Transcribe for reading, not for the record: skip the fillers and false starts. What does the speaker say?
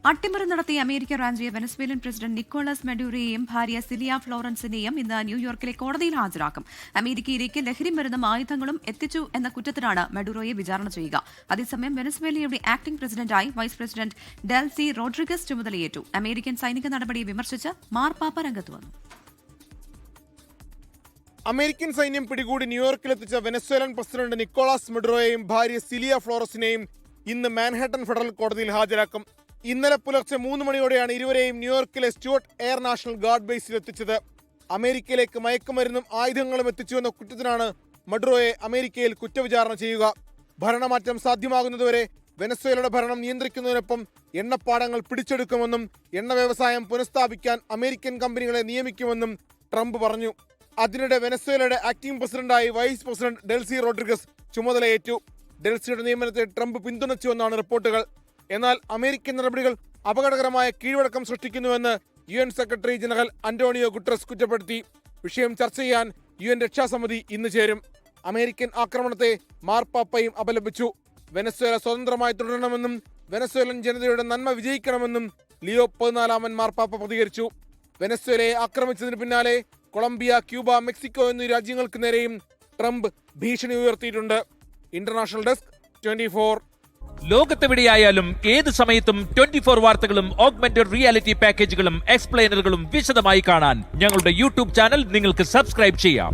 അട്ടിമറി നടത്തിയ America റാഞ്ചിയ Venezuelan president Nicolas മഡൂറോയെയും ഭാര്യ സിലിയ ഫ്ലോറൻസിനെയും ഇന്ന് ന്യൂയോർക്കിലെ കോടതിയിൽ ഹാജരാക്കും. അമേരിക്കയിലേക്ക് ലഹരി മരുന്നും ആയുധങ്ങളും എത്തിച്ചു എന്ന കുറ്റത്തിനാണ് മഡൂറോയെ വിചാരണ ചെയ്യുക. അതേസമയം വെനസ്വേലയുടെ ആക്ടിംഗ് പ്രസിഡന്റായി വൈസ് പ്രസിഡന്റ് ഡെൽസി റോഡ്രിഗസ് ചുമതലയേറ്റു. അമേരിക്കൻ സൈനിക നടപടിയെ വിമർശിച്ച് മാർപ്പാപ്പ രംഗത്ത് വന്നു. അമേരിക്കൻ സൈന്യം പിടികൂടി ന്യൂയോർക്കിലെത്തിച്ച വെനസ്വേലൻ പ്രസിഡന്റ് നിക്കോളാസ് മഡൂറോയെയും ഭാര്യ സിലിയ ഫ്ലോറൻസിനെയും ഇന്ന് മാൻഹാട്ടൻ ഫെഡറൽ കോടതിയിൽ ഹാജരാക്കും. ഇന്നലെ പുലർച്ചെ 3 മണിയോടെയാണ് ഇരുവരെയും ന്യൂയോർക്കിലെ സ്റ്റുവർട്ട് എയർ നാഷണൽ ഗാർഡ് ബേസിൽ എത്തിച്ചത്. അമേരിക്കയിലേക്ക് മയക്കുമരുന്നും ആയുധങ്ങളും എത്തിച്ചുവെന്ന കുറ്റത്തിനാണ് മഡൂറോയെ അമേരിക്കയിൽ കുറ്റവിചാരണ ചെയ്യുക. ഭരണമാറ്റം സാധ്യമാകുന്നതുവരെ വെനസ്വേലയുടെ ഭരണം നിയന്ത്രിക്കുന്നതിനൊപ്പം എണ്ണപ്പാടങ്ങൾ പിടിച്ചെടുക്കുമെന്നും എണ്ണ വ്യവസായം പുനഃസ്ഥാപിക്കാൻ അമേരിക്കൻ കമ്പനികളെ നിയമിക്കുമെന്നും ട്രംപ് പറഞ്ഞു. അതിനിടെ വെനസ്വേലയുടെ ആക്ടിംഗ് പ്രസിഡന്റായി വൈസ് പ്രസിഡന്റ് ഡെൽസി റോഡ്രിഗസ് ചുമതലയേറ്റു. ഡെൽസിയുടെ നിയമനത്തെ ട്രംപ് പിന്തുണച്ചുവെന്നാണ് റിപ്പോർട്ടുകൾ. എന്നാൽ അമേരിക്കൻ നടപടികൾ അപകടകരമായ കീഴ്വഴക്കം സൃഷ്ടിക്കുന്നുവെന്ന് UN secretary general Antonio Guterres കുറ്റപ്പെടുത്തി. വിഷയം ചർച്ച ചെയ്യാൻ UN രക്ഷാസമിതി ഇന്ന് ചേരും. അമേരിക്കൻ ആക്രമണത്തെ മാർപ്പാപ്പയും അപലപിച്ചു. വെനസ്വേല സ്വതന്ത്രമായി തുടരണമെന്നും വെനസ്വേലൻ ജനതയുടെ നന്മ വിജയിക്കണമെന്നും ലിയോ 14 മാർപ്പാപ്പ പ്രതികരിച്ചു. വെനസ്വേലയെ ആക്രമിച്ചതിന് പിന്നാലെ കൊളംബിയ, ക്യൂബ, മെക്സിക്കോ എന്നീ രാജ്യങ്ങൾക്ക് നേരെയും ട്രംപ് ഭീഷണി ഉയർത്തിയിട്ടുണ്ട്. International desk 24. ലോകത്തെവിടെയായാലും ഏത് സമയത്തും 24 വാർത്തകളും ഓഗ്മെന്റഡ് റിയാലിറ്റി പാക്കേജുകളും എക്സ്പ്ലെയിനറുകളും വിശദമായി കാണാൻ ഞങ്ങളുടെ യൂട്യൂബ് ചാനൽ നിങ്ങൾക്ക് സബ്സ്ക്രൈബ് ചെയ്യാം.